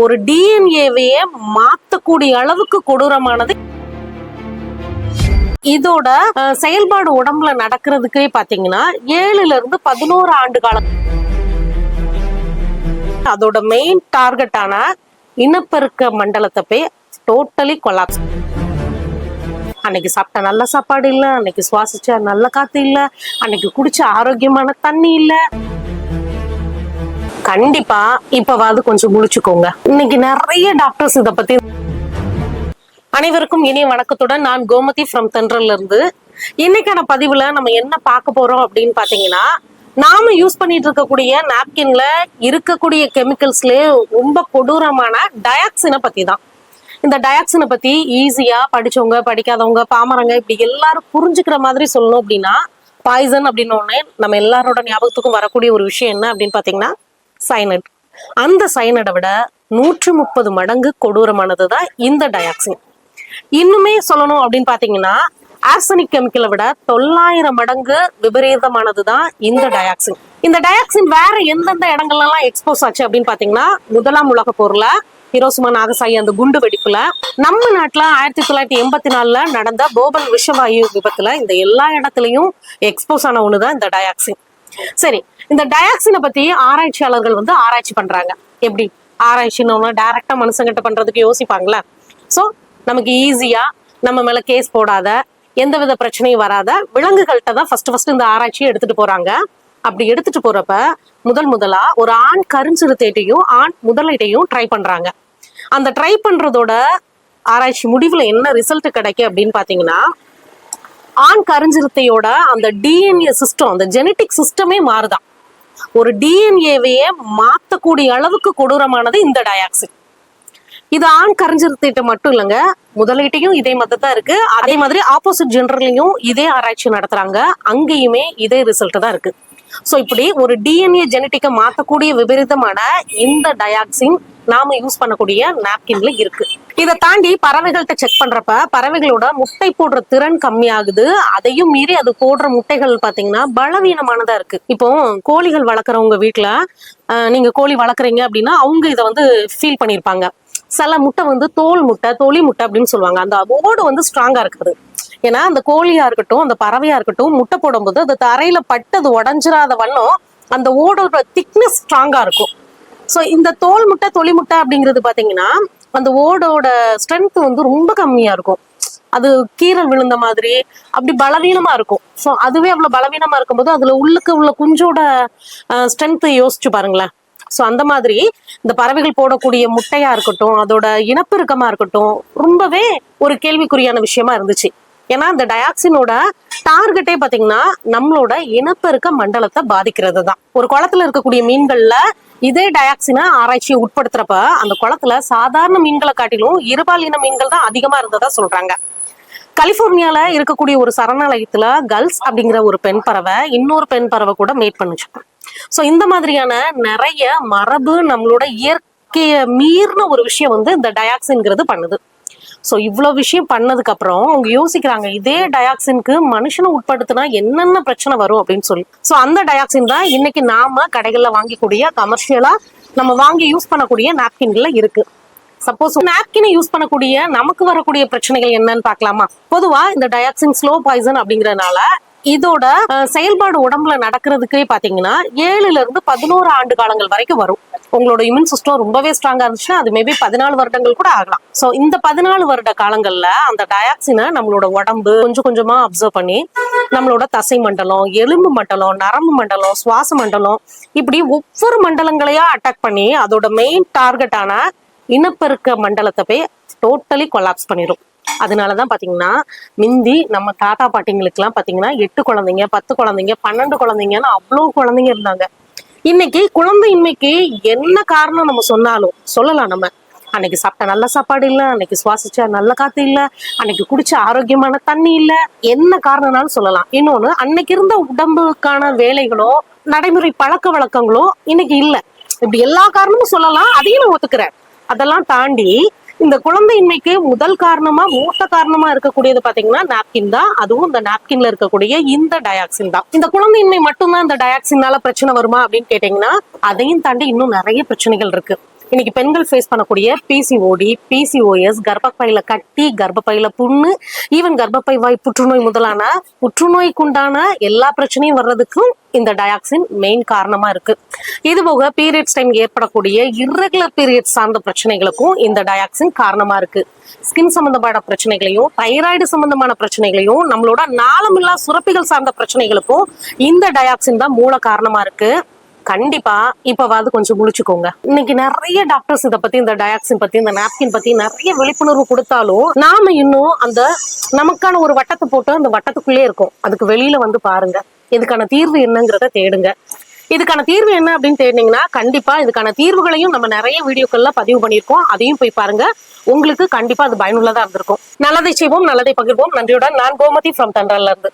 ஒரு டிஎன்ஏவையே மாத்தக்கூடிய அளவுக்கு கொடூரமானது. இதோட செயல்பாடு உடம்புல நடக்கிறதுக்கே பாத்தீங்கன்னா 7ல இருந்து 11 ஆண்டு காலம். அதோட மெயின் டார்கெட்டான இனப்பெருக்க மண்டலத்தை போய் டோட்டலி கொலாப்ஸ். அன்னைக்கு சாப்பிட்ட நல்ல சாப்பாடு இல்ல, அன்னைக்கு சுவாசிச்ச நல்ல காத்து இல்ல, அன்னைக்கு குடிச்ச ஆரோக்கியமான தண்ணி இல்ல. கண்டிப்பா இப்பவாது கொஞ்சம் முழிச்சுக்கோங்க. இன்னைக்கு நிறைய டாக்டர்ஸ் இத பத்தி. அனைவருக்கும் இனிய வணக்கத்துடன் நான் கோமதி ஃப்ரம் தென்றல்ல இருந்து. இன்னைக்கான பதிவுல நம்ம என்ன பார்க்க போறோம் அப்படின்னு பாத்தீங்கன்னா, நாம யூஸ் பண்ணிட்டு இருக்கக்கூடிய நாப்கின்ல இருக்கக்கூடிய கெமிக்கல்ஸ்லயே ரொம்ப கொடூரமான டயாக்சினை பத்தி தான். இந்த டயாக்சினை பத்தி ஈஸியா படிச்சவங்க படிக்காதவங்க பாமரங்க இப்படி எல்லாரும் புரிஞ்சுக்கிற மாதிரி சொல்லணும் அப்படின்னா, பாய்சன் அப்படின்னு ஒண்ணு நம்ம எல்லாரோட ஞாபகத்துக்கும் வரக்கூடிய ஒரு விஷயம் என்ன அப்படின்னு பாத்தீங்கன்னா சைனட். அந்த சைனடை விட 130 மடங்கு கொடூரமானதுதான் இந்த டயாக்சின். இன்னுமே சொல்லணும் அப்படின்னு பாத்தீங்கன்னா ஆர்சனிக் கெமிக்கலை விட 900 மடங்கு விபரீதமானதுதான் இந்த டயாக்சின். இந்த டயாக்சின் வேற எந்தெந்த இடங்கள்லாம் எக்ஸ்போஸ் ஆச்சு அப்படின்னு பாத்தீங்கன்னா, முதலாம் உலக போர்ல ஹிரோஷிமா நாகசாகி அந்த குண்டு வெடிப்புல, நம்ம நாட்டுல 1984 நடந்த போபல் விஷவாயு விபத்துல, இந்த எல்லா இடத்துலயும் எக்ஸ்போஸ் ஆன ஒண்ணுதான் இந்த டயாக்சின். சரி, இந்த டயாக்சினை பத்தி ஆராய்ச்சியாளர்கள் ஆராய்ச்சி பண்றாங்க. எப்படி ஆராய்ச்சின்னு டைரக்டா மனுஷங்கிட்ட பண்றதுக்கு யோசிப்பாங்களா? சோ நமக்கு ஈஸியா நம்ம மேல கேஸ் போடாத, எந்தவித பிரச்சனையும் வராத விலங்குகள்கிட்ட தான் ஃபர்ஸ்ட் இந்த ஆராய்ச்சியை எடுத்துட்டு போறாங்க. அப்படி எடுத்துட்டு போறப்ப முதலா ஒரு ஆண் கருஞ்சிறுத்தையும் ஆண் முதலைட்டையும் ட்ரை பண்றாங்க. அந்த ட்ரை பண்றதோட ஆராய்ச்சி முடிவுல என்ன ரிசல்ட் கிடைக்கும் அப்படின்னு பாத்தீங்கன்னா, ஆண் கருஞ்சிறுத்தையோட அந்த டிஎன்ஏ சிஸ்டம், அந்த ஜெனட்டிக் சிஸ்டமே மாறுதான். ஒரு டிஎன்ஏவையே மாத்தக்கூடிய அளவுக்கு கொடூரமானது இந்த டயாக்சின். இது ஆண் கருஞ்சிறுத்தைகிட்ட மட்டும் இல்லைங்க, முதலீட்டையும் இதே மாதிரி தான் இருக்கு. அதே மாதிரி ஆப்போசிட் ஜெண்டர்லயும் இதே ஆராய்ச்சி நடத்துறாங்க, அங்கேயுமே இதே ரிசல்ட் தான் இருக்கு. சோ இப்படி ஒரு டிஎன்ஏ ஜெனட்டிக்கை மாத்தக்கூடிய விபரீதமான இந்த டயாக்சின் நாம யூஸ் பண்ணக்கூடிய நாப்கின்ல இருக்கு. இதை தாண்டி பறவைகள்கிட்ட செக் பண்றப்ப பறவைகளோட முட்டை போடுற திறன் கம்மியாகுது. அதையும் மீறி அது போடுற முட்டைகள் பாத்தீங்கன்னா பலவீனமானதா இருக்கு. இப்போ கோழிகள் வளர்க்குறவங்க வீட்டுல நீங்க கோழி வளர்க்குறீங்க அப்படின்னா அவங்க இதை ஃபீல் பண்ணிருப்பாங்க. சில முட்டை தோல் முட்டை, தொளி முட்டை அப்படின்னு சொல்லுவாங்க. அந்த ஓடு ஸ்ட்ராங்கா இருக்குது. ஏன்னா அந்த கோழியா இருக்கட்டும், அந்த பறவையா இருக்கட்டும், முட்டை போடும்போது அது தரையில பட்டது உடஞ்சிராத வண்ணம் அந்த ஓடோட திக்னஸ் ஸ்ட்ராங்கா இருக்கும். ஸோ இந்த தோல் முட்டை, தொளி முட்டை அப்படிங்கிறது பாத்தீங்கன்னா அந்த ஓடோட ஸ்ட்ரென்த் ரொம்ப கம்மியா இருக்கும். அது கீரல் விழுந்த மாதிரி அப்படி பலவீனமா இருக்கும். ஸோ அதுவே அவ்வளவு பலவீனமா இருக்கும்போது அதுல உள்ளுக்கு உள்ள குஞ்சோட ஸ்ட்ரென்த் யோசிச்சு பாருங்களேன். ஸோ அந்த மாதிரி இந்த பறவைகள் போடக்கூடிய முட்டையா இருக்கட்டும், அதோட இனப்பெருக்கமா இருக்கட்டும், ரொம்பவே ஒரு கேள்விக்குறியான விஷயமா இருந்துச்சு. ஏன்னா இந்த டயாக்சினோட டார்கெட்டே பாத்தீங்கன்னா நம்மளோட இனப்பெருக்க மண்டலத்தை பாதிக்கிறது தான். ஒரு குளத்துல இருக்கக்கூடிய மீன்கள்ல இதே டயாக்சினை ஆராய்ச்சியை உட்படுத்துறப்ப அந்த குளத்துல சாதாரண மீன்களை காட்டிலும் இருபாலின மீன்கள் தான் அதிகமா இருந்ததா சொல்றாங்க. கலிபோர்னியால இருக்கக்கூடிய ஒரு சரணாலயத்துல கல்ஸ் அப்படிங்கிற ஒரு பெண் பறவை இன்னொரு பெண் பறவை கூட மேட் பண்ணுச்சு. சோ இந்த மாதிரியான நிறைய மரபு நம்மளோட இயற்கைய மீறின ஒரு விஷயம் இந்த டயாக்சின்ங்கிறது பண்ணுது. சோ இவ்வளவு விஷயம் பண்ணதுக்கு அப்புறம் அவங்க யோசிக்கிறாங்க, இதே டயாக்சினுக்கு மனுஷனை உட்படுத்தினா என்னென்ன பிரச்சனை வரும் அப்படின்னு சொல்லி. சோ அந்த டயாக்சின் தான் இன்னைக்கு நாம கடைகள்ல வாங்கக்கூடிய கமர்ஷியலா நம்ம வாங்கி யூஸ் பண்ணக்கூடிய நாப்கின்ல இருக்கு. சப்போஸ் நாப்கினை யூஸ் பண்ணக்கூடிய நமக்கு வரக்கூடிய பிரச்சனைகள் என்னன்னு பாக்கலாமா? பொதுவா இந்த டயாக்சின் ஸ்லோ பாய்சன் அப்படிங்கறதுனால இதோட செயல்பாடு உடம்புல நடக்கிறதுக்கே பாத்தீங்கன்னா 7ல இருந்து 11 ஆண்டு காலங்கள் வரைக்கும் வரும். உங்களோட இம்யூன் சிஸ்டம் ரொம்பவே ஸ்ட்ராங்கா இருந்துச்சுன்னா அது மேபி 14 வருடங்கள் கூட ஆகலாம். சோ இந்த 14 வருட காலங்கள்ல அந்த டயாக்சினை நம்மளோட உடம்பு கொஞ்சம் கொஞ்சமா அப்சர்வ் பண்ணி நம்மளோட தசை மண்டலம், எலும்பு மண்டலம், நரம்பு மண்டலம், சுவாச மண்டலம், இப்படி ஒவ்வொரு மண்டலங்களையா அட்டாக் பண்ணி அதோட மெயின் டார்கெட்டான இனப்பெருக்க மண்டலத்தை போய் டோட்டலி கொலாப்ஸ் பண்ணிடும். அதனாலதான் பாத்தீங்கன்னா மிந்தி நம்ம தாத்தா பாட்டிங்களுக்கு எல்லாம் பாத்தீங்கன்னா 8 குழந்தைங்க, 10 குழந்தைங்க, 12 குழந்தைங்கன்னு அவ்வளவு குழந்தைங்க இருந்தாங்க. இன்னைக்கு குழந்தையின்மைக்கு என்ன காரணம் நம்ம சொன்னாலும் சொல்லலாம். நம்ம அன்னைக்கு சாப்பிட்ட நல்ல சாப்பாடு இல்ல, அன்னைக்கு சுவாசிச்ச நல்ல காத்து இல்ல, அன்னைக்கு குடிச்ச ஆரோக்கியமான தண்ணி இல்ல, என்ன காரணம்னாலும் சொல்லலாம். இன்னொன்னு, அன்னைக்கு இருந்த உடம்புக்கான வேலைகளோ நடைமுறை பழக்க வழக்கங்களோ இன்னைக்கு இல்ல. இப்படி எல்லா காரணமும் சொல்லலாம், அதையும் நான் ஒத்துக்கிறேன். அதெல்லாம் தாண்டி இந்த குழந்தையின்மைக்கு முதல் காரணமா மூத்த காரணமா இருக்கக்கூடியது பாத்தீங்கன்னா நாப்கின் தான். அதுவும் இந்த நாப்கின்ல இருக்கக்கூடிய இந்த டயாக்சின் தான். இந்த குழந்தையின்மை மட்டும்தான் இந்த டயாக்சினால பிரச்சனை வருமா அப்படின்னு கேட்டீங்கன்னா அதையும் தாண்டி இன்னும் நிறைய பிரச்சனைகள் இருக்கு. இன்னைக்கு பெண்கள் ஃபேஸ் பண்ணக்கூடிய பிசிஓடி, பிசிஓஎஸ், கர்ப்பப்பையில கட்டி, கர்ப்பப்பையில புண்ணு, ஈவன் கர்ப்பப்பை வாய் புற்றுநோய் முதலான புற்றுநோய்க்குண்டான எல்லா பிரச்சனையும் வர்றதுக்கும் இந்த டயாக்சின் மெயின் காரணமா இருக்கு. இது போக பீரியட்ஸ் டைம் ஏற்படக்கூடிய இர்ரெகுலர் பீரியட் சார்ந்த பிரச்சனைகளுக்கும் இந்த டயாக்சின் காரணமா இருக்கு. ஸ்கின் சம்பந்தமான பிரச்சனைகளையும், தைராய்டு சம்பந்தமான பிரச்சனைகளையும், நம்மளோட நாளமில்லா சுரப்பிகள் சார்ந்த பிரச்சனைகளுக்கும் இந்த டயாக்சின் தான் மூல காரணமா இருக்கு. கண்டிப்பா இப்பவாது கொஞ்சம் முழிச்சுக்கோங்க. இன்னைக்கு நிறைய டாக்டர்ஸ் இதை பத்தி, இந்த டயாக்சின் பத்தி, இந்த நாப்கின் பத்தி நிறைய விழிப்புணர்வு கொடுத்தாலும் நாம இன்னும் அந்த நமக்கான ஒரு வட்டத்தை போட்டு அந்த வட்டத்துக்குள்ளே இருக்கும். அதுக்கு வெளியில வந்து பாருங்க, இதுக்கான தீர்வு என்னங்கிறத தேடுங்க. இதுக்கான தீர்வு என்ன அப்படின்னு தேடினீங்கன்னா கண்டிப்பா இதுக்கான தீர்வுகளையும் நம்ம நிறைய வீடியோக்கள்ல பதிவு பண்ணியிருக்கோம். அதையும் போய் பாருங்க. உங்களுக்கு கண்டிப்பா அது பயனுள்ளதா இருந்திருக்கும். நல்லதை செய்வோம், நல்லதை பகிர்வோம். நன்றியுடன் நான் கோமதி ஃப்ரம் தண்டர்ல இருந்து.